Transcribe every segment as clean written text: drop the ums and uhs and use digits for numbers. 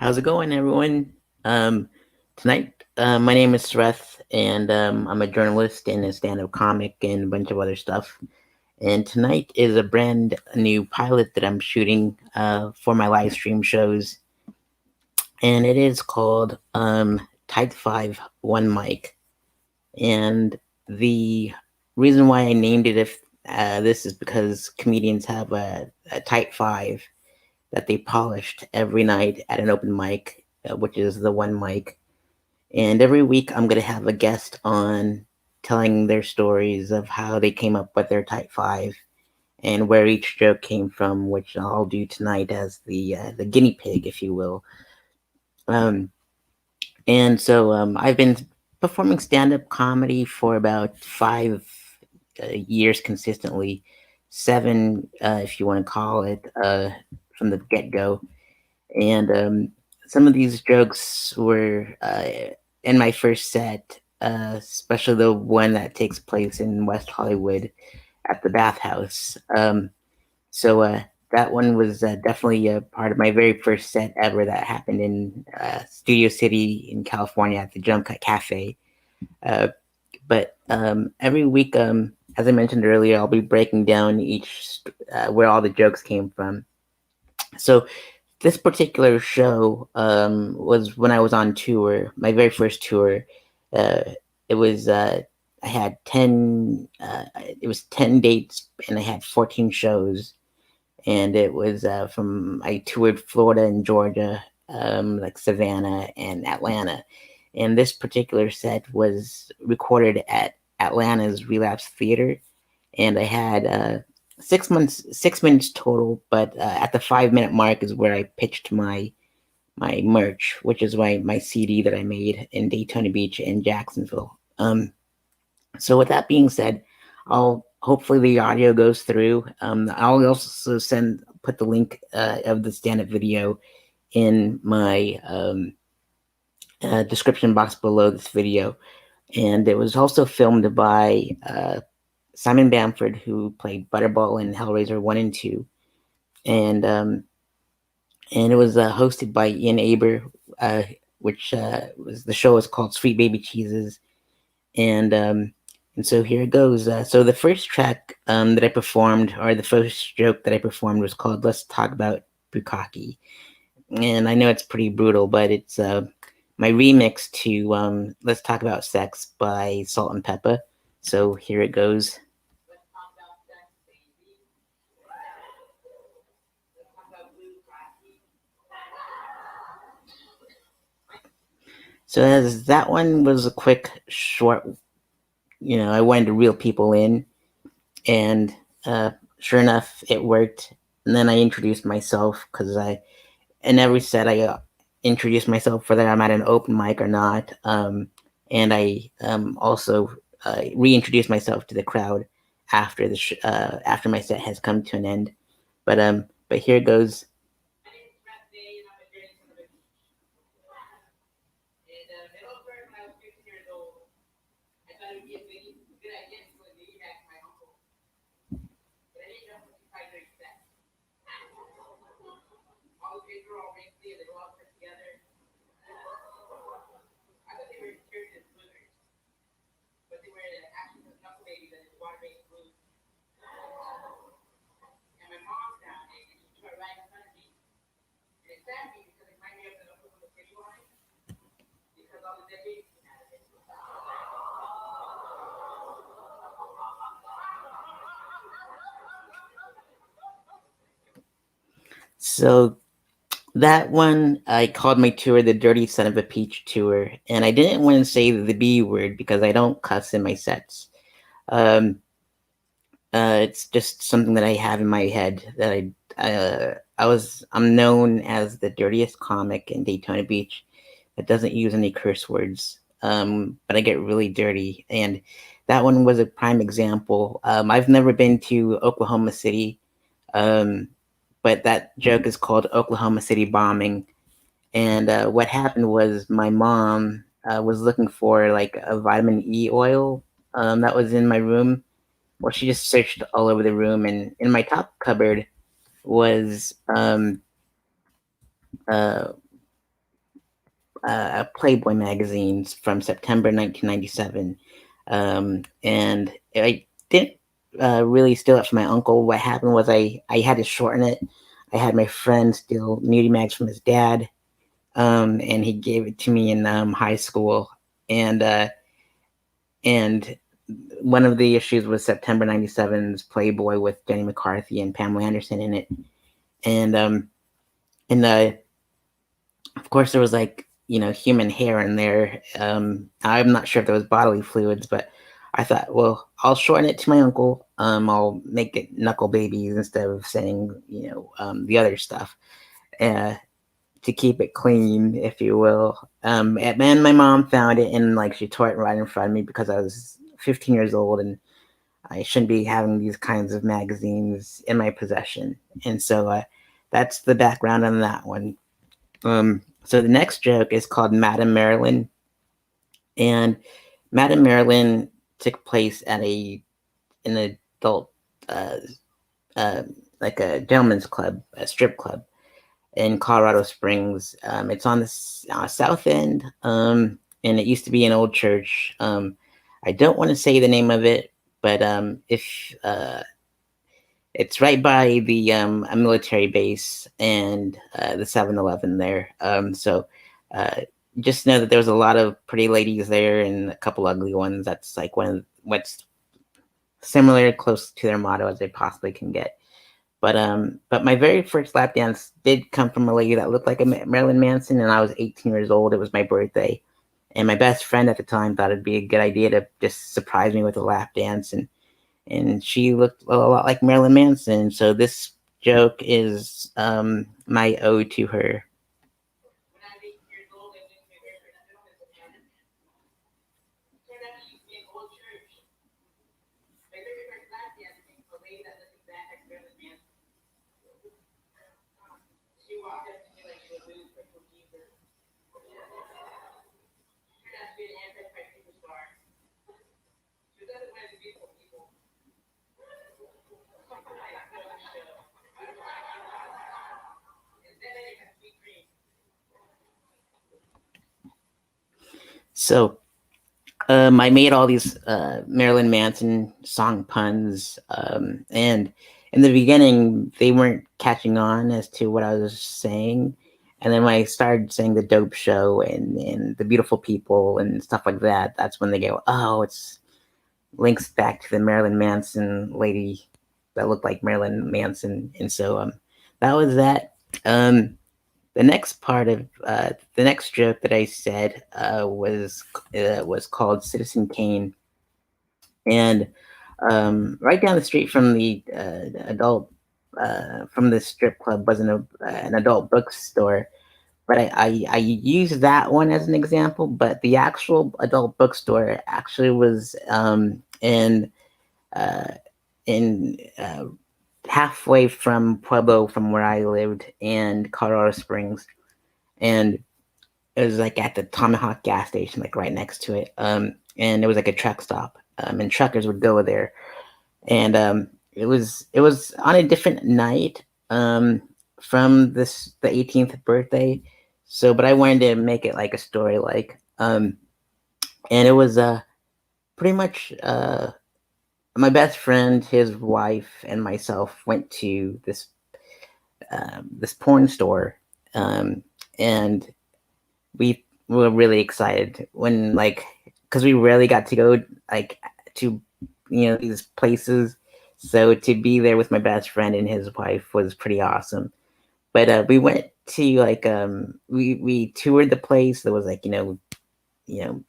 How's it going, everyone? Tonight, my name is Sareth, and I'm a journalist and a stand-up comic and a bunch of other stuff. And tonight is a brand new pilot that I'm shooting for my live stream shows, and it is called Type 5 One Mic. And the reason why I named it if this is because comedians have a Type 5 that they polished every night at an open mic, which is the one mic. And every week I'm going to have a guest on telling their stories of how they came up with their Type 5 and where each joke came from, which I'll do tonight as the guinea pig, if you will. Um, and so I've been performing stand up comedy for about 5 years consistently, seven, if you want to call it, from the get go. And some of these jokes were in my first set, especially the one that takes place in West Hollywood at the bathhouse. So that one was definitely a part of my very first set ever that happened in Studio City in California at the Jump Cut Cafe. But every week, as I mentioned earlier, I'll be breaking down where all the jokes came from. So this particular show was when I was on tour, my very first tour. Uh, it was I had 10. It was 10 dates, and I had 14 shows, and it was from I toured Florida and Georgia, like Savannah and Atlanta. And this particular set was recorded at Atlanta's Relapse Theater, and I had 6 minutes total. But at the 5 minute mark is where I pitched my merch, which is my CD that I made in Daytona Beach and Jacksonville. So with that being said, I'll hopefully the audio goes through. I'll also put the link of the stand up video in my description box below this video. And it was also filmed by Simon Bamford, who played Butterball in Hellraiser 1 and 2. And it was hosted by Ian Aber, which was the show is called Sweet Baby Cheeses. And so here it goes. So the first track that I performed, or the first joke that I performed, was called "Let's Talk About Bukkake." And I know it's pretty brutal, but it's my remix to "Let's Talk About Sex" by Salt and Pepper. So here it goes. So as that one was a quick, short, I wanted to reel people in, and sure enough, it worked. And then I introduced myself because in every set I introduce myself whether I'm at an open mic or not, and I also reintroduce myself to the crowd after after my set has come to an end. But here goes. So that one, I called my tour the Dirty Son of a Peach tour, and I didn't want to say the B word because I don't cuss in my sets. Um, it's just something that I have in my head that I'm known as the dirtiest comic in Daytona Beach that doesn't use any curse words. But I get really dirty, and that one was a prime example. I've never been to Oklahoma City, um, but that joke is called Oklahoma City bombing. And what happened was my mom was looking for like a vitamin E oil that was in my room. Well, she just searched all over the room, and in my top cupboard was uh, Playboy magazines from September 1997, and I didn't really steal it from my uncle. What happened was I had to shorten it. I had my friend steal nudie mags from his dad, and he gave it to me in high school, and and one of the issues was September '97's Playboy with Jenny McCarthy and Pamela Anderson in it, and and of course there was like human hair in there. I'm not sure if there was bodily fluids, but I thought, well, I'll shorten it to my uncle. I'll make it Knuckle Babies instead of saying the other stuff. Uh, to keep it clean, if you will. And my mom found it and like she tore it right in front of me because I was 15 years old and I shouldn't be having these kinds of magazines in my possession. And so that's the background on that one. So the next joke is called Madam Marilyn, and Madam Marilyn took place at an adult uh, uh, like a gentleman's club, a strip club in Colorado Springs. It's on the south end, and it used to be an old church. I don't want to say the name of it, but if it's right by the a military base and the 7-Eleven there. So uh, just know that there was a lot of pretty ladies there and a couple ugly ones. That's like one of what's similar, close to their motto as they possibly can get. But my very first lap dance did come from a lady that looked like a Marilyn Manson, and I was 18 years old. It was my birthday, and my best friend at the time thought it'd be a good idea to just surprise me with a lap dance, and she looked a lot like Marilyn Manson. So this joke is my ode to her. So I made all these Marilyn Manson song puns, and in the beginning they weren't catching on as to what I was saying, and then when I started saying the Dope Show and the Beautiful People and stuff like that, that's when they go, oh, it's links back to the Marilyn Manson lady that looked like Marilyn Manson, and so that was that. The next part of the next joke that I said was called Citizen Kane, and right down the street from the adult from the strip club was an adult bookstore. But I used that one as an example, but the actual adult bookstore actually was uh, in halfway from Pueblo, from where I lived, and Colorado Springs, and it was like at the Tomahawk gas station, like right next to it. And it was like a truck stop, and truckers would go there, and it was on a different night from the 18th birthday. So, but I wanted to make it like a story, like, and it was pretty much my best friend, his wife, and myself went to this porn store, and we were really excited when like because we rarely got to go like to these places. So to be there with my best friend and his wife was pretty awesome. But we went to like we toured the place. There was like you know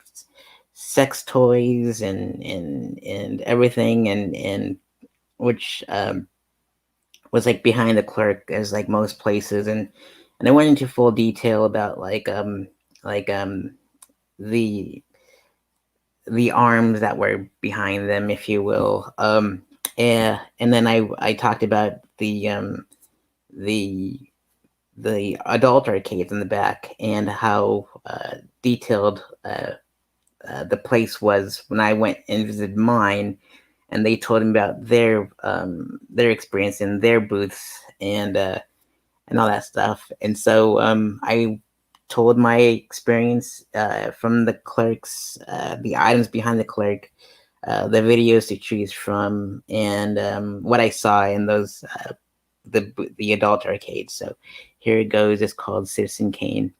sex toys and everything, and which was like behind the clerk as like most places, and I went into full detail about like the the arms that were behind them, if you will. And then I talked about the the adult arcades in the back and how detailed the place was when I went and visited mine, and they told me about their experience in their booths and all that stuff. And so I told my experience from the clerks, the items behind the clerk, the videos to choose from, and what I saw in those the adult arcades. So here it goes. It's called Citizen Kane.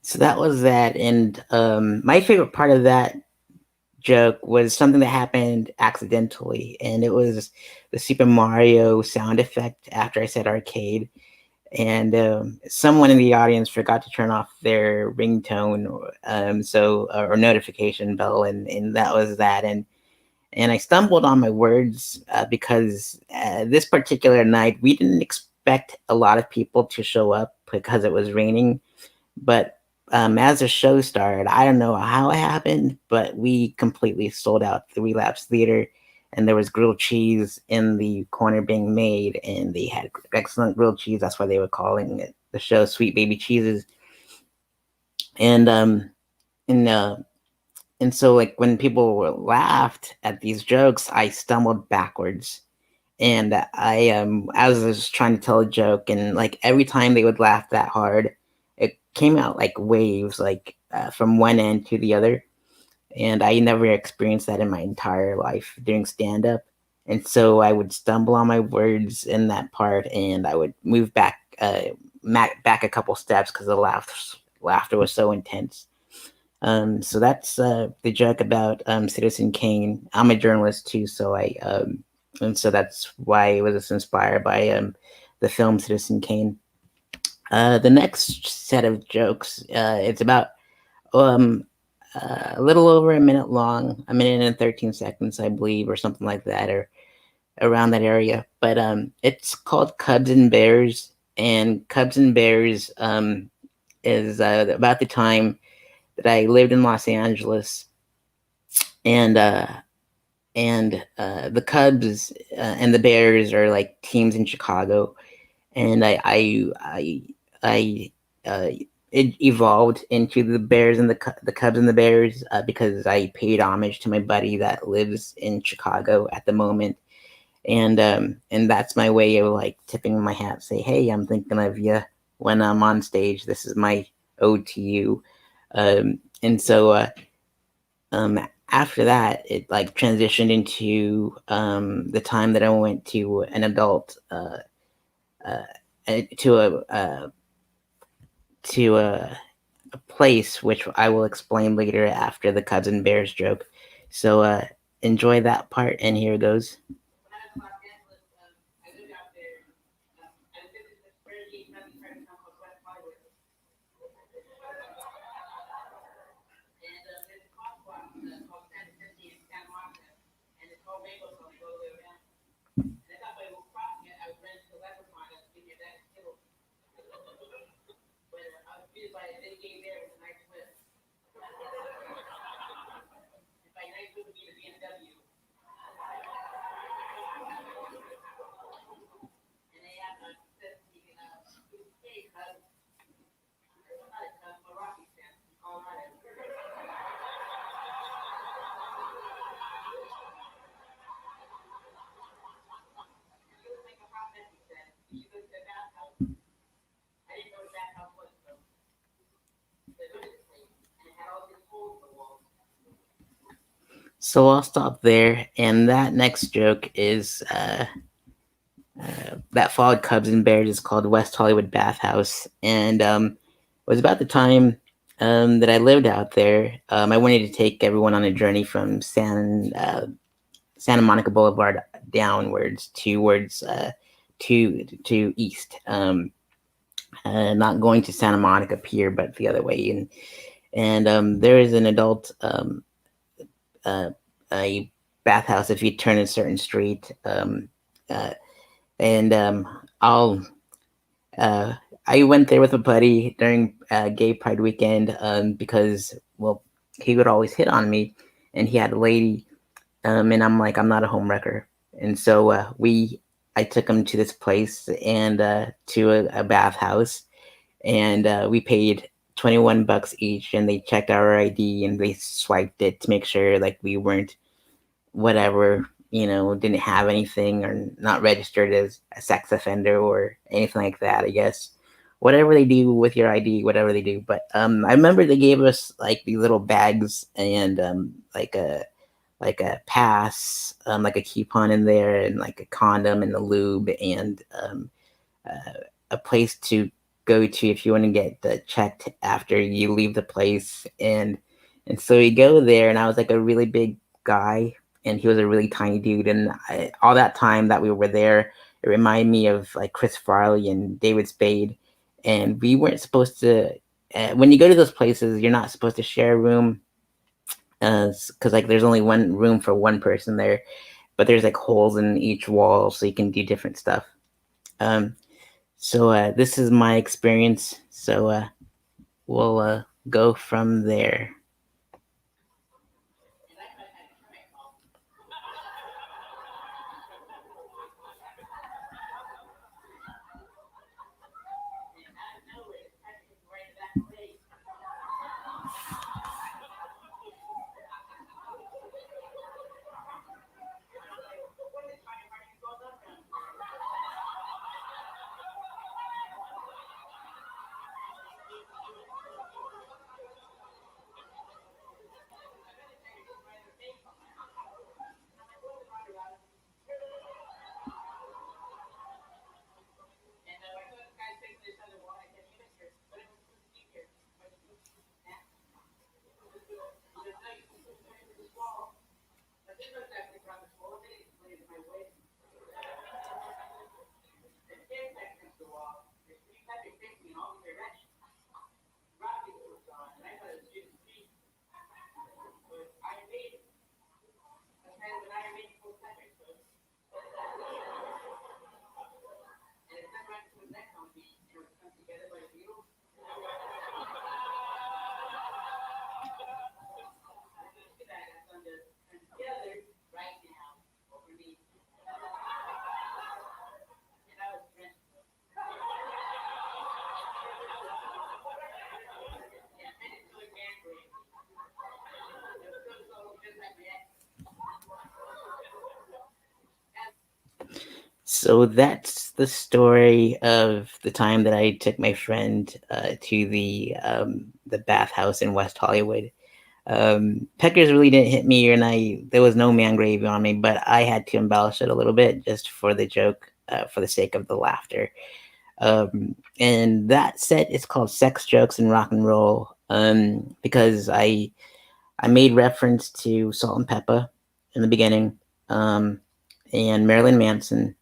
So that was that, and my favorite part of that joke was something that happened accidentally, and it was the Super Mario sound effect after I said arcade, and someone in the audience forgot to turn off their ringtone, or notification bell, and that was that, and I stumbled on my words because this particular night we didn't expect a lot of people to show up because it was raining, but as the show started, I don't know how it happened, but we completely sold out the Relapse Theater, and there was grilled cheese in the corner being made, and they had excellent grilled cheese. That's why they were calling it the show "Sweet Baby Cheeses." And and uh, and so like when people were laughed at these jokes, I stumbled backwards, and I was trying to tell a joke, and like every time they would laugh that hard, it came out like waves, like from one end to the other, and I never experienced that in my entire life doing stand up. And so I would stumble on my words in that part, and I would move back a couple steps because the laughter was so intense. So that's the joke about Citizen Kane. I'm a journalist too, and so that's why I was inspired by the film Citizen Kane. The next set of jokes, it's about um, a little over a minute long, a minute and 13 seconds, I believe, or something like that, or around that area. But it's called Cubs and Bears, and Cubs and Bears is about the time that I lived in Los Angeles, and the Cubs and the Bears are like teams in Chicago, and I it evolved into the Bears and the Cubs and the Bears because I paid homage to my buddy that lives in Chicago at the moment, and that's my way of like tipping my hat, say, hey, I'm thinking of you when I'm on stage. This is my ode to you, and so. After that, it like transitioned into the time that I went to an adult uh, to a place which I will explain later after the Cubs and Bears joke. So enjoy that part, and here goes. So I'll stop there, and that next joke is that followed Cubs and Bears is called West Hollywood Bathhouse, and it was about the time that I lived out there. I wanted to take everyone on a journey from Santa Monica Boulevard downwards towards to east. Not going to Santa Monica Pier, but the other way. And there is an adult uh, a bathhouse if you turn a certain street. Uh, and I'll uh, I went there with a buddy during Gay Pride weekend because well he would always hit on me, and he had a lady, and I'm like I'm not a home wrecker, and so we I took him to this place and to a bathhouse, and we paid $21 each, and they checked our ID and they swiped it to make sure like we weren't whatever, didn't have anything or not registered as a sex offender or anything like that, I guess. Whatever they do with your ID, whatever they do. But I remember they gave us like these little bags and like a pass, like a coupon in there, and like a condom and a lube, and uh, a place to go to if you want to get checked after you leave the place. And so we go there, and I was like a really big guy, and he was a really tiny dude. And all that time that we were there, it reminded me of like Chris Farley and David Spade. And we weren't supposed to. When you go to those places, you're not supposed to share a room, because like there's only one room for one person there, but there's like holes in each wall so you can do different stuff. Um, so this is my experience. So we'll go from there. So that's the story of the time that I took my friend to the bathhouse in West Hollywood. Peckers really didn't hit me, and there was no man gravy on me, but I had to embellish it a little bit just for the joke, for the sake of the laughter. And that set is called "Sex Jokes and Rock and Roll," because I made reference to Salt and Pepper in the beginning, um, and Marilyn Manson.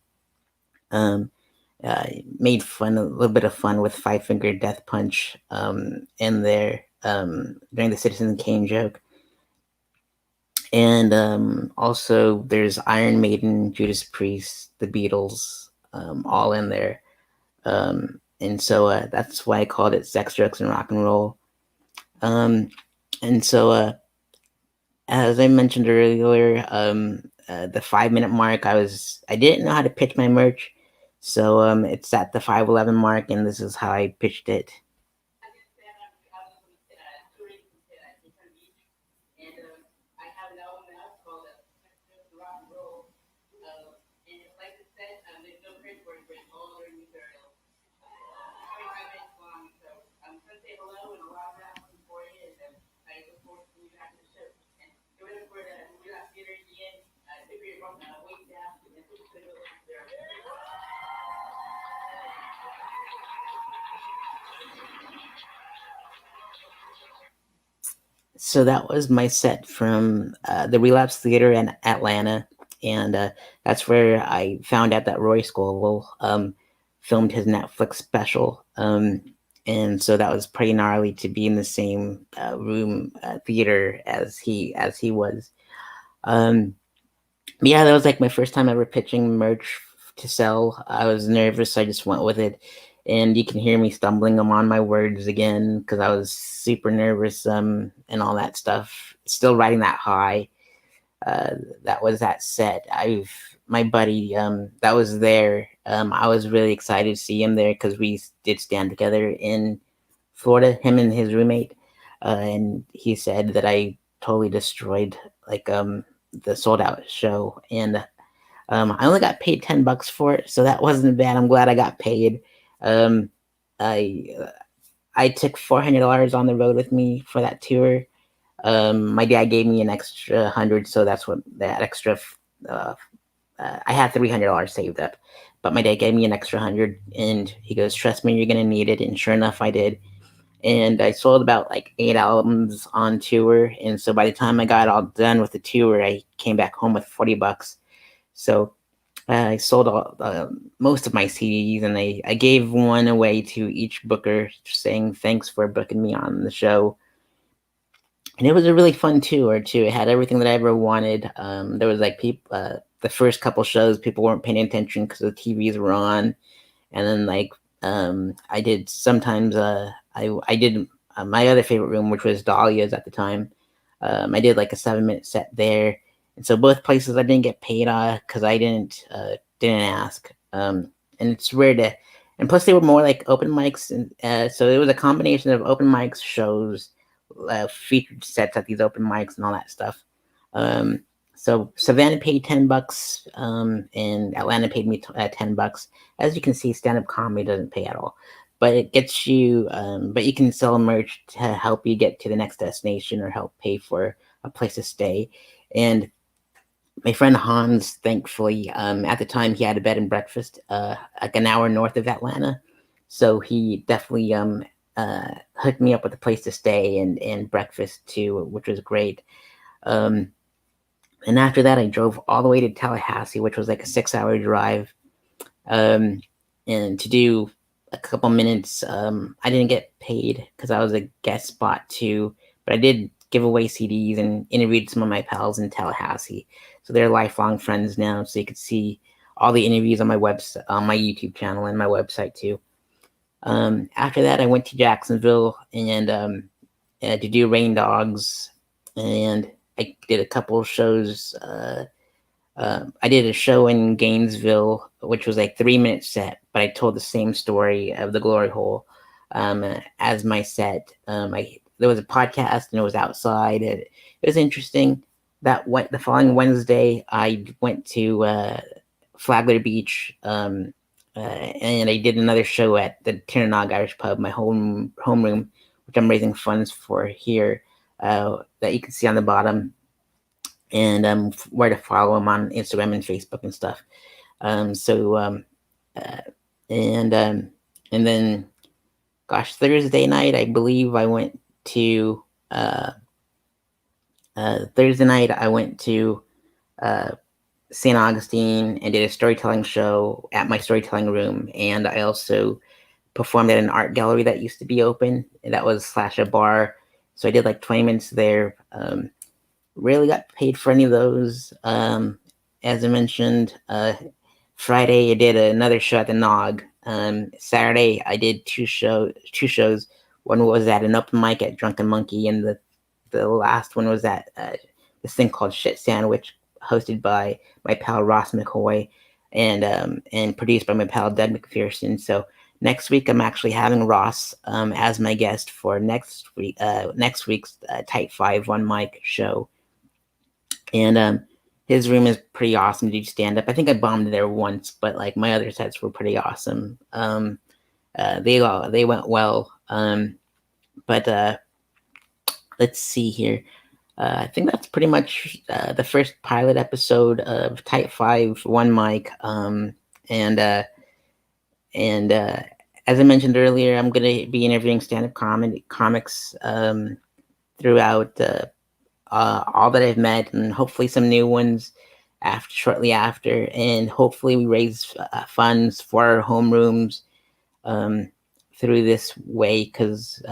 Um, Made fun a little bit of fun with Five Finger Death Punch in there during the Citizen Kane joke. And also there's Iron Maiden, Judas Priest, the Beatles, all in there. And so that's why I called it Sex, Drugs, and Rock and Roll. Um, and so, as I mentioned earlier, the 5 minute mark, I didn't know how to pitch my merch, so it's at the 5:11 mark, and this is how I pitched it. So that was my set from the Relapse Theater in Atlanta, and that's where I found out that Roy Scovel filmed his Netflix special. And so that was pretty gnarly to be in the same room theater as he was. Um, yeah, that was like my first time ever pitching merch to sell. I was nervous, so I just went with it. And you can hear me stumbling on my words again because I was super nervous and all that stuff. Still riding that high. Uh, that was that set. I've my buddy that was there. I was really excited to see him there because we did stand together in Florida, him and his roommate, and he said that I totally destroyed like the sold out show, and I only got paid $10 for it, so that wasn't bad. I'm glad I got paid. Um, I I took $400 on the road with me for that tour. My dad gave me an extra 100, so that's what that extra. Uh, I had $300 saved up, but my dad gave me an extra 100, and he goes, "Trust me, you're gonna need it." And sure enough, I did. And I sold about like 8 albums on tour, and so by the time I got all done with the tour, I came back home with $40. So I sold most of my CDs, and I gave one away to each booker, saying thanks for booking me on the show. And it was a really fun tour too. It had everything that I ever wanted. There was like people. The first couple shows, people weren't paying attention because the TVs were on, and then like I did sometimes. I did my other favorite room, which was Dahlia's at the time. I did like a 7 minute set there, and so both places I didn't get paid because I didn't ask. And it's rare to, and plus they were more like open mics, and so it was a combination of open mics, shows, featured sets at these open mics, and all that stuff. Um, so Savannah paid $10, and Atlanta paid me $10. As you can see, stand up comedy doesn't pay at all, but it gets you. But you can sell merch to help you get to the next destination or help pay for a place to stay. And my friend Hans, thankfully, at the time he had a bed and breakfast like an hour north of Atlanta, so he definitely hooked me up with a place to stay and breakfast too, which was great. Um, and after that, I drove all the way to Tallahassee, which was like a 6 hour drive, um, and to do a couple minutes. I didn't get paid because I was a guest spot too, but I did give away CDs and interviewed some of my pals in Tallahassee. So they're lifelong friends now. So you could see all the interviews on my website, on my YouTube channel, and my website too. After that, I went to Jacksonville and to do Rain Dogs, and I did a couple of shows. I did a show in Gainesville, which was like 3 minute set, but I told the same story of the glory hole as my set. There was a podcast and it was outside. It was interesting. The following Wednesday, I went to Flagler Beach, and I did another show at the Tirnanog Irish Pub, my homeroom, which I'm raising funds for here. That you can see on the bottom, and where to follow them on Instagram and Facebook and stuff. So uh, and and then, gosh, Thursday night I believe I went to Thursday night I went to uh, St. Augustine and did a storytelling show at my storytelling room, and I also performed at an art gallery that used to be open, and that was slash a bar. So I did like 20 minutes there. Rarely got paid for any of those. As I mentioned, Friday I did another show at the Nog. Saturday I did two shows. One was at an open mic at Drunken Monkey, and the last one was at this thing called Shit Sandwich, hosted by my pal Ross McCoy, and produced by my pal Doug McPherson. So next week I'm actually having Ross as my guest for next week's Type 5 One Mic show, and his room is pretty awesome to do stand up. I think I bombed there once, but like my other sets were pretty awesome. They went well. But let's see here. I think that's pretty much the first pilot episode of Type 5 One Mic. And and As I mentioned earlier, I'm gonna be interviewing stand-up comics throughout all that I've met, and hopefully some new ones shortly after. And hopefully we raise funds for our homerooms um, through this way, because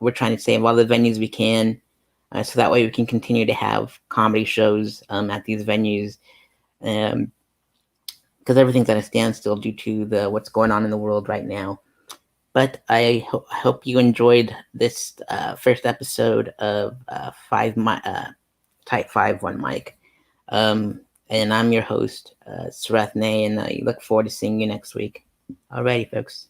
we're trying to save all the venues we can, so that way we can continue to have comedy shows at these venues. Um, because everything's at a standstill due to the what's going on in the world right now. But I hope you enjoyed this first episode of Type 5 One Mic. And I'm your host, Sareth Ney, and I look forward to seeing you next week. Alrighty, folks.